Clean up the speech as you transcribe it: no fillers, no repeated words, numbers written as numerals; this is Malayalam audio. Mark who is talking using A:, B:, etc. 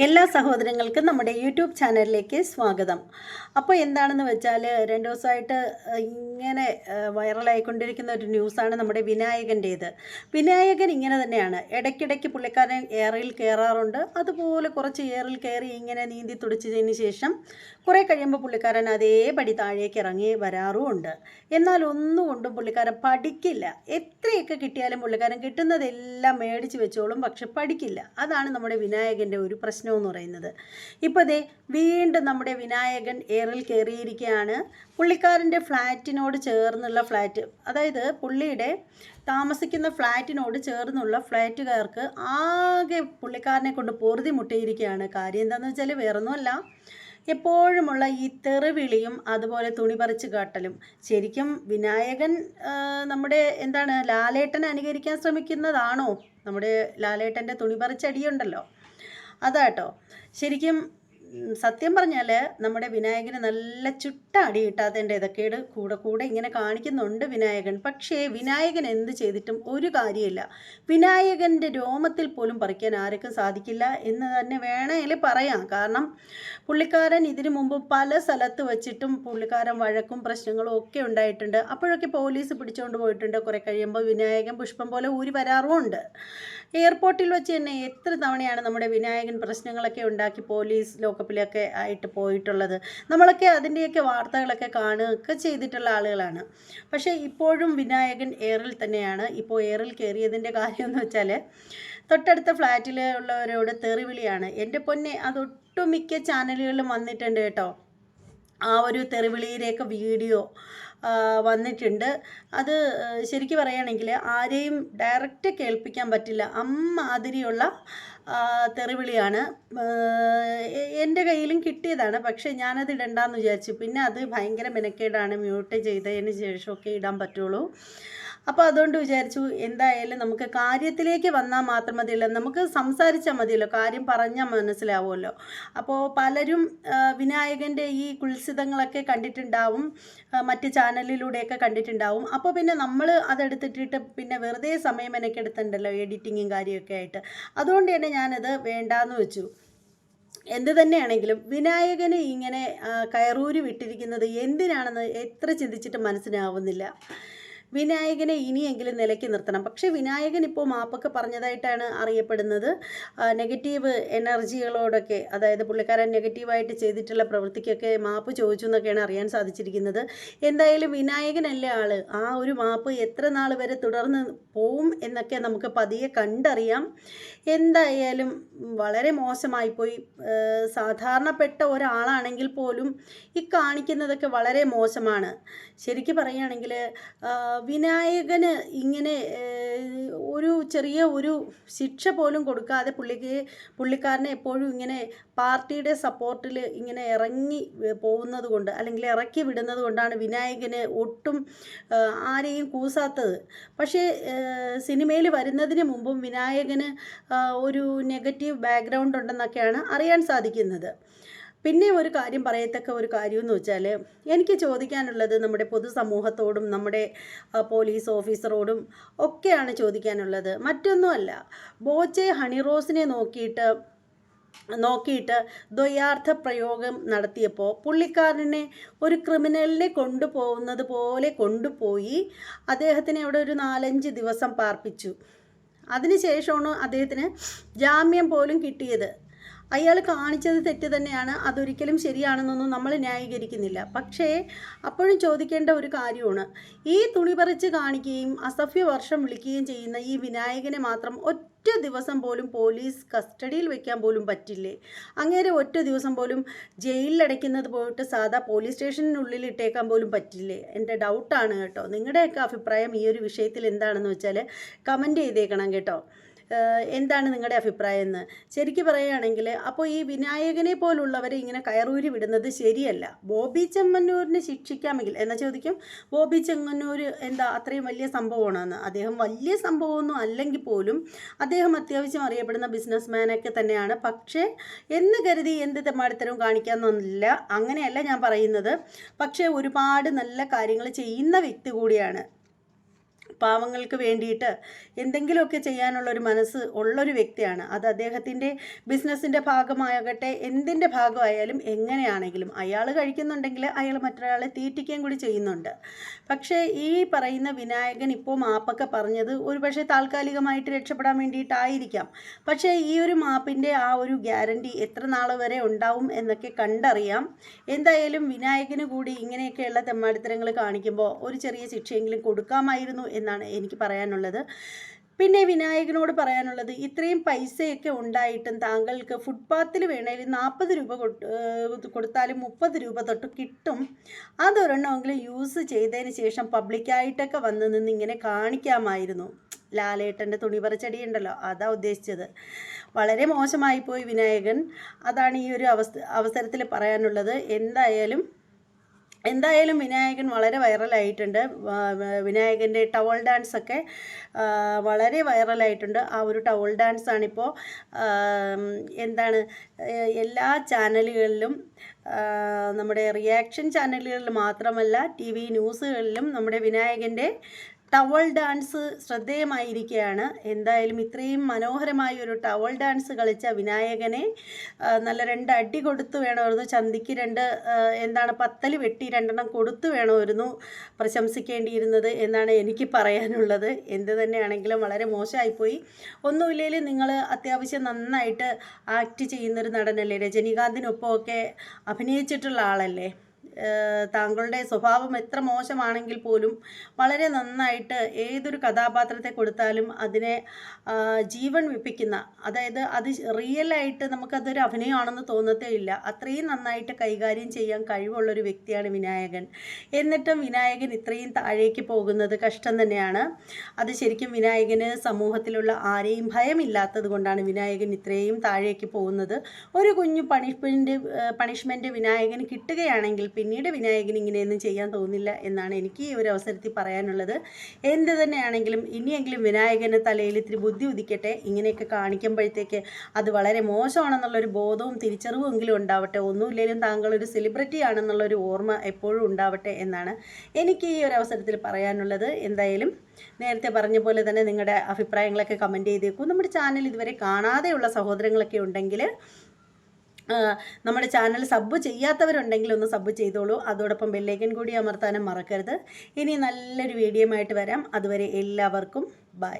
A: എല്ലാ സഹോദരങ്ങൾക്കും നമ്മുടെ യൂട്യൂബ് ചാനലിലേക്ക് സ്വാഗതം. അപ്പോൾ എന്താണെന്ന് വെച്ചാൽ 2 ദിവസമായിട്ട് ഇങ്ങനെ വൈറലായിക്കൊണ്ടിരിക്കുന്ന ഒരു ന്യൂസാണ് നമ്മുടെ വിനായകൻ്റേത്. വിനായകൻ ഇങ്ങനെ തന്നെയാണ്, ഇടയ്ക്കിടയ്ക്ക് പുള്ളിക്കാരൻ എയറിൽ കയറാറുണ്ട്. അതുപോലെ കുറച്ച് എയറിൽ കയറി ഇങ്ങനെ നീന്തി തുടിച്ചതിന് ശേഷം കുറേ കഴിയുമ്പോൾ പുള്ളിക്കാരൻ അതേപടി താഴേക്ക് ഇറങ്ങി വരാറുമുണ്ട്. എന്നാൽ ഒന്നുകൊണ്ടും പുള്ളിക്കാരൻ പഠിക്കില്ല. എത്രയൊക്കെ കിട്ടിയാലും പുള്ളിക്കാരൻ കിട്ടുന്നതെല്ലാം മേടിച്ച് വെച്ചോളും, പക്ഷെ പഠിക്കില്ല. അതാണ് നമ്മുടെ വിനായകൻ്റെ ഒരു പ്രശ്നം എന്ന് പറയുന്നത്. ഇപ്പോൾ ദേ വീണ്ടും നമ്മുടെ വിനായകൻ എയറിൽ കയറിയിരിക്കുകയാണ്. പുള്ളിക്കാരൻ്റെ ഫ്ലാറ്റിനോട് ചേർന്നുള്ള ഫ്ലാറ്റ്, അതായത് പുള്ളിയുടെ താമസിക്കുന്ന ഫ്ലാറ്റിനോട് ചേർന്നുള്ള ഫ്ലാറ്റുകാർക്ക് ആകെ പുള്ളിക്കാരനെ കൊണ്ട് പൊറുതി മുട്ടിയിരിക്കുകയാണ്. കാര്യം എന്താണെന്ന് വെച്ചാൽ വേറൊന്നുമല്ല, എപ്പോഴുമുള്ള ഈ തെറിവിളിയും അതുപോലെ തുണി പറിച്ച് കാട്ടലും. ശരിക്കും വിനായകൻ നമ്മുടെ എന്താണ് ലാലേട്ടനെ അനുകരിക്കാൻ ശ്രമിക്കുന്നതാണോ? നമ്മുടെ ലാലേട്ടൻ്റെ തുണി പറിച്ചടിയുണ്ടല്ലോ, അതാട്ടോ. ശരിക്കും സത്യം പറഞ്ഞാൽ നമ്മുടെ വിനായകന് നല്ല ചുട്ട അടി കിട്ടാത്തതിൻ്റെ ഇതൊക്കെയാണ് കൂടെ ഇങ്ങനെ കാണിക്കുന്നുണ്ട് വിനായകൻ. പക്ഷേ വിനായകൻ എന്ത് ചെയ്തിട്ടും ഒരു കാര്യമില്ല. വിനായകൻ്റെ രോമത്തിൽ പോലും പറിക്കാൻ ആർക്കും സാധിക്കില്ല എന്ന് തന്നെ വേണമെങ്കിൽ പറയാം. കാരണം പുള്ളിക്കാരൻ ഇതിനു മുമ്പ് പല സ്ഥലത്ത് വച്ചിട്ടും പുള്ളിക്കാരൻ വഴക്കും പ്രശ്നങ്ങളും ഒക്കെ ഉണ്ടായിട്ടുണ്ട്. അപ്പോഴൊക്കെ പോലീസ് പിടിച്ചുകൊണ്ട് പോയിട്ടുണ്ട്. കുറേ കഴിയുമ്പോൾ വിനായകൻ പുഷ്പം പോലെ ഊരി വരാറുമുണ്ട്. എയർപോർട്ടിൽ വെച്ച് തന്നെ എത്ര തവണയാണ് നമ്മുടെ വിനായകൻ പ്രശ്നങ്ങളൊക്കെ ഉണ്ടാക്കി പോലീസ് ലോക്കപ്പിലൊക്കെ ആയിട്ട് പോയിട്ടുള്ളത്. നമ്മളൊക്കെ അതിൻ്റെയൊക്കെ വാർത്തകളൊക്കെ കാണുകയൊക്കെ ചെയ്തിട്ടുള്ള ആളുകളാണ്. പക്ഷേ ഇപ്പോഴും വിനായകൻ എയറിൽ തന്നെയാണ്. ഇപ്പോൾ എയറിൽ കയറിയതിൻ്റെ കാര്യമെന്ന് വെച്ചാൽ തൊട്ടടുത്ത ഫ്ലാറ്റിൽ ഉള്ളവരോട് തെറിവിളിയാണ്. എൻ്റെ പൊന്നെ, അതൊട്ടുമിക്ക ചാനലുകളിലും വന്നിട്ടുണ്ട് കേട്ടോ. ആ ഒരു തെറിവിളിയിലേക്ക് വീഡിയോ വന്നിട്ടുണ്ട്. അത് ശരിക്കും പറയുകയാണെങ്കിൽ ആരെയും ഡയറക്റ്റ് കേൾപ്പിക്കാൻ പറ്റില്ല, അമ്മാതിരിയുള്ള തെറിവിളിയാണ്. എൻ്റെ കയ്യിലും കിട്ടിയതാണ്, പക്ഷേ ഞാനത് ഇടണ്ടെന്ന് വിചാരിച്ചു. പിന്നെ അത് ഭയങ്കര മെനക്കേടാണ്, മ്യൂട്ട് ചെയ്തതിന് ശേഷമൊക്കെ ഇടാൻ പറ്റുള്ളൂ. അപ്പോൾ അതുകൊണ്ട് വിചാരിച്ചു എന്തായാലും നമുക്ക് കാര്യത്തിലേക്ക് വന്നാൽ മാത്രം മതിയല്ലോ, നമുക്ക് സംസാരിച്ചാൽ മതിയല്ലോ, കാര്യം പറഞ്ഞാൽ മനസ്സിലാവുമല്ലോ. അപ്പോൾ പലരും വിനായകൻ്റെ ഈ കുൽസിതങ്ങളൊക്കെ കണ്ടിട്ടുണ്ടാവും, മറ്റ് ചാനലിലൂടെയൊക്കെ കണ്ടിട്ടുണ്ടാവും. അപ്പോൾ പിന്നെ നമ്മൾ അതെടുത്തിട്ടിട്ട് പിന്നെ വെറുതെ സമയം എനിക്കെടുത്തുണ്ടല്ലോ എഡിറ്റിങ്ങും കാര്യമൊക്കെ ആയിട്ട്. അതുകൊണ്ട് തന്നെ ഞാനത് വേണ്ടാന്ന് വെച്ചു. എന്ത് തന്നെയാണെങ്കിലും വിനായകന് ഇങ്ങനെ കയറൂരി വിട്ടിരിക്കുന്നത് എന്തിനാണെന്ന് എത്ര ചിന്തിച്ചിട്ട് മനസ്സിലാവുന്നില്ല. വിനായകനെ ഇനിയെങ്കിലും നിലയ്ക്ക് നിർത്തണം. പക്ഷേ വിനായകൻ ഇപ്പോൾ മാപ്പൊക്കെ പറഞ്ഞതായിട്ടാണ് അറിയപ്പെടുന്നത്. നെഗറ്റീവ് എനർജികളോടൊക്കെ, അതായത് പുള്ളിക്കാരൻ നെഗറ്റീവായിട്ട് ചെയ്തിട്ടുള്ള പ്രവൃത്തിക്കൊക്കെ മാപ്പ് ചോദിച്ചു എന്നൊക്കെയാണ് അറിയാൻ സാധിച്ചിരിക്കുന്നത്. എന്തായാലും വിനായകനല്ല ആൾ, ആ ഒരു മാപ്പ് എത്ര നാൾ വരെ തുടർന്ന് പോവും എന്നൊക്കെ നമുക്ക് പതിയെ കണ്ടറിയാം. എന്തായാലും വളരെ മോശമായിപ്പോയി. സാധാരണപ്പെട്ട ഒരാളാണെങ്കിൽ പോലും ഈ കാണിക്കുന്നതൊക്കെ വളരെ മോശമാണ്. ശരിക്കും പറയുകയാണെങ്കിൽ വിനായകന് ഇങ്ങനെ ഒരു ചെറിയ ഒരു ശിക്ഷ പോലും കൊടുക്കാതെ പുള്ളിക്കാരനെ എപ്പോഴും ഇങ്ങനെ പാർട്ടിയുടെ സപ്പോർട്ടിൽ ഇങ്ങനെ ഇറങ്ങി പോകുന്നത് കൊണ്ട്, അല്ലെങ്കിൽ ഇറക്കി വിടുന്നത് കൊണ്ടാണ് വിനായകന് ഒട്ടും ആരെയും കൂസാത്തത്. പക്ഷേ സിനിമയിൽ വരുന്നതിന് മുമ്പും വിനായകന് ഒരു നെഗറ്റീവ് ബാക്ക്ഗ്രൗണ്ട് ഉണ്ടെന്നൊക്കെയാണ് അറിയാൻ സാധിക്കുന്നത്. പിന്നെ ഒരു കാര്യം പറയത്തക്ക ഒരു കാര്യമെന്ന് വെച്ചാൽ, എനിക്ക് ചോദിക്കാനുള്ളത് നമ്മുടെ പൊതുസമൂഹത്തോടും നമ്മുടെ പോലീസ് ഓഫീസറോടും ഒക്കെയാണ് ചോദിക്കാനുള്ളത്. മറ്റൊന്നുമല്ല, ബോച്ചെ ഹണിറോസിനെ നോക്കിയിട്ട് ദ്വയാർത്ഥ പ്രയോഗം നടത്തിയപ്പോൾ പുള്ളിക്കാരനെ ഒരു ക്രിമിനലിനെ കൊണ്ടുപോകുന്നത് പോലെ കൊണ്ടുപോയി അദ്ദേഹത്തിനെ അവിടെ ഒരു 4-5 ദിവസം പാർപ്പിച്ചു. അതിനുശേഷമാണ് അദ്ദേഹത്തിന് ജാമ്യം പോലും കിട്ടിയത്. അയാൾ കാണിച്ചത് തെറ്റ് തന്നെയാണ്, അതൊരിക്കലും ശരിയാണെന്നൊന്നും നമ്മൾ ന്യായീകരിക്കുന്നില്ല. പക്ഷേ അപ്പോഴും ചോദിക്കേണ്ട ഒരു കാര്യമാണ്, ഈ തുണി പറിച്ച് കാണിക്കുകയും അസഭ്യവർഷം വിളിക്കുകയും ചെയ്യുന്ന ഈ വിനായകനെ മാത്രം ഒറ്റ ദിവസം പോലും പോലീസ് കസ്റ്റഡിയിൽ വെക്കാൻ പോലും പറ്റില്ലേ? അങ്ങേരെ ഒറ്റ ദിവസം പോലും ജയിലിലടയ്ക്കുന്നത് പോയിട്ട് സാധാ പോലീസ് സ്റ്റേഷനുള്ളിൽ ഇട്ടേക്കാൻ പോലും പറ്റില്ലേ? എൻ്റെ ഡൗട്ടാണ് കേട്ടോ. നിങ്ങളുടെയൊക്കെ അഭിപ്രായം ഈ ഒരു വിഷയത്തിൽ എന്താണെന്ന് വെച്ചാൽ കമൻറ്റ് ചെയ്തേക്കണം കേട്ടോ. എന്താണ് നിങ്ങളുടെ അഭിപ്രായം എന്ന് ശരിക്കും പറയുകയാണെങ്കിൽ. അപ്പോൾ ഈ വിനായകനെ പോലുള്ളവരെ ഇങ്ങനെ കയറൂരി വിടുന്നത് ശരിയല്ല. ബോബി ചെമ്മന്നൂരിനെ ശിക്ഷിക്കാമെങ്കിൽ എന്നാൽ ചോദിക്കും, ബോബി ചെമ്മന്നൂർ എന്താ അത്രയും വലിയ സംഭവമാണെന്ന്? അദ്ദേഹം വലിയ സംഭവമൊന്നും അല്ലെങ്കിൽ പോലും അദ്ദേഹം അത്യാവശ്യം അറിയപ്പെടുന്ന ബിസിനസ്മാനൊക്കെ തന്നെയാണ്. പക്ഷേ എന്ന് കരുതി എന്ത് തെമ്മാടിത്തരവും കാണിക്കാമെന്നൊന്നുമില്ല, അങ്ങനെയല്ല ഞാൻ പറയുന്നത്. പക്ഷേ ഒരുപാട് നല്ല കാര്യങ്ങൾ ചെയ്യുന്ന വ്യക്തി കൂടിയാണ്. പാവങ്ങൾക്ക് വേണ്ടിയിട്ട് എന്തെങ്കിലുമൊക്കെ ചെയ്യാനുള്ളൊരു മനസ്സ് ഉള്ളൊരു വ്യക്തിയാണ്. അത് അദ്ദേഹത്തിൻ്റെ ബിസിനസ്സിൻ്റെ ഭാഗമാകട്ടെ എന്തിൻ്റെ ഭാഗമായാലും എങ്ങനെയാണെങ്കിലും അയാൾ കഴിക്കുന്നുണ്ടെങ്കിൽ അയാൾ മറ്റൊരാളെ തീറ്റിക്കുകയും കൂടി ചെയ്യുന്നുണ്ട്. പക്ഷേ ഈ പറയുന്ന വിനായകൻ ഇപ്പോൾ മാപ്പൊക്കെ പറഞ്ഞത് ഒരുപക്ഷെ താൽക്കാലികമായിട്ട് രക്ഷപ്പെടാൻ വേണ്ടിയിട്ടായിരിക്കാം. പക്ഷേ ഈ ഒരു മാപ്പിൻ്റെ ആ ഒരു ഗ്യാരണ്ടി എത്ര നാൾ വരെ ഉണ്ടാവും എന്നൊക്കെ കണ്ടറിയാം. എന്തായാലും വിനായകന് കൂടി ഇങ്ങനെയൊക്കെയുള്ള തെമ്മാടിത്തരങ്ങൾ കാണിക്കുമ്പോൾ ഒരു ചെറിയ ശിക്ഷയെങ്കിലും കൊടുക്കാമായിരുന്നു എന്നാണ് എനിക്ക് പറയാനുള്ളത്. പിന്നെ വിനായകനോട് പറയാനുള്ളത്, ഇത്രയും പൈസയൊക്കെ ഉണ്ടായിട്ടും താങ്കൾക്ക് ഫുട്പാത്തിൽ വേണമെങ്കിൽ 40 രൂപ കൊടുത്താലും 30 രൂപ തൊട്ട് കിട്ടും. അതൊരെണ്ണമെങ്കിലും യൂസ് ചെയ്തതിന് ശേഷം പബ്ലിക്കായിട്ടൊക്കെ വന്ന് നിന്ന് ഇങ്ങനെ കാണിക്കാമായിരുന്നു. ലാലേട്ടൻ്റെ തുണി പറിച്ചടി ഉണ്ടല്ലോ, അതാ ഉദ്ദേശിച്ചത്. വളരെ മോശമായിപ്പോയി വിനായകൻ. അതാണ് ഈ ഒരു അവസരത്തിൽ പറയാനുള്ളത്. എന്തായാലും വിനായകൻ വളരെ വൈറലായിട്ടുണ്ട്. വിനായകൻ്റെ ടവൽ ഡാൻസൊക്കെ വളരെ വൈറലായിട്ടുണ്ട്. ആ ഒരു ടവൽ ഡാൻസാണിപ്പോൾ എല്ലാ ചാനലുകളിലും, നമ്മുടെ റിയാക്ഷൻ ചാനലുകളിൽ മാത്രമല്ല TV ന്യൂസുകളിലും നമ്മുടെ വിനായകൻ്റെ ടവൽ ഡാൻസ് ശ്രദ്ധേയമായിരിക്കുകയാണ്. എന്തായാലും ഇത്രയും മനോഹരമായ ഒരു ടവൽ ഡാൻസ് കളിച്ച വിനായകനെ നല്ല 2 അടി കൊടുത്തു വേണമായിരുന്നു, ചന്തിക്ക് 2 പത്തൽ വെട്ടി 2 കൊടുത്തു വേണമായിരുന്നു പ്രശംസിക്കേണ്ടിയിരുന്നത് എന്നാണ് എനിക്ക് പറയാനുള്ളത്. എന്ത് തന്നെയാണെങ്കിലും വളരെ മോശമായിപ്പോയി. ഒന്നുമില്ലെങ്കിലും നിങ്ങൾ അത്യാവശ്യം നന്നായിട്ട് ആക്ട് ചെയ്യുന്നൊരു നടനല്ലേ, രജനീകാന്തിനൊപ്പമൊക്കെ അഭിനയിച്ചിട്ടുള്ള ആളല്ലേ. താങ്കളുടെ സ്വഭാവം എത്ര മോശമാണെങ്കിൽ പോലും വളരെ നന്നായിട്ട് ഏതൊരു കഥാപാത്രത്തെ കൊടുത്താലും അതിനെ ജീവൻ വെപ്പിക്കുന്ന, അതായത് അത് റിയലായിട്ട് നമുക്കതൊരു അഭിനയമാണെന്ന് തോന്നത്തേ ഇല്ല. അത്രയും നന്നായിട്ട് കൈകാര്യം ചെയ്യാൻ കഴിവുള്ളൊരു വ്യക്തിയാണ് വിനായകൻ. എന്നിട്ടും വിനായകൻ ഇത്രയും താഴേക്ക് പോകുന്നത് കഷ്ടം തന്നെയാണ്. അത് ശരിക്കും വിനായകന് സമൂഹത്തിലുള്ള ആരെയും ഭയമില്ലാത്തത് കൊണ്ടാണ് വിനായകൻ ഇത്രയും താഴേക്ക് പോകുന്നത്. ഒരു കുഞ്ഞു പണിഷ്മെൻറ്റ് വിനായകന് കിട്ടുകയാണെങ്കിൽ പിന്നീട് വിനായകൻ ഇങ്ങനെയൊന്നും ചെയ്യാൻ തോന്നില്ല എന്നാണ് എനിക്ക് ഈ ഒരു അവസരത്തിൽ പറയാനുള്ളത്. എന്ത് തന്നെയാണെങ്കിലും ഇനിയെങ്കിലും വിനായകൻ്റെ തലയിൽ ഇത്തിരി ബുദ്ധി ഉദിക്കട്ടെ. ഇങ്ങനെയൊക്കെ കാണിക്കുമ്പോഴത്തേക്ക് അത് വളരെ മോശമാണെന്നുള്ളൊരു ബോധവും തിരിച്ചറിവും എങ്കിലും ഉണ്ടാവട്ടെ. ഒന്നുമില്ലെങ്കിലും താങ്കളൊരു സെലിബ്രിറ്റി ആണെന്നുള്ളൊരു ഓർമ്മ എപ്പോഴും ഉണ്ടാവട്ടെ എന്നാണ് എനിക്ക് ഈ ഒരു അവസരത്തിൽ പറയാനുള്ളത്. എന്തായാലും നേരത്തെ പറഞ്ഞ പോലെ തന്നെ നിങ്ങളുടെ അഭിപ്രായങ്ങളൊക്കെ കമൻറ്റ് ചെയ്തേക്കൂ. നമ്മുടെ ചാനൽ ഇതുവരെ കാണാതെയുള്ള സഹോദരങ്ങളൊക്കെ ഉണ്ടെങ്കിൽ നമ്മുടെ ചാനൽ സബ് ചെയ്യാത്തവരുണ്ടെങ്കിൽ ഒന്ന് സബ് ചെയ്തോളൂ. അതോടൊപ്പം ബെല്ലൈക്കൻ കൂടി അമർത്താനും മറക്കരുത്. ഇനി നല്ലൊരു വീഡിയോ ആയിട്ട് വരാം. അതുവരെ എല്ലാവർക്കും ബൈ.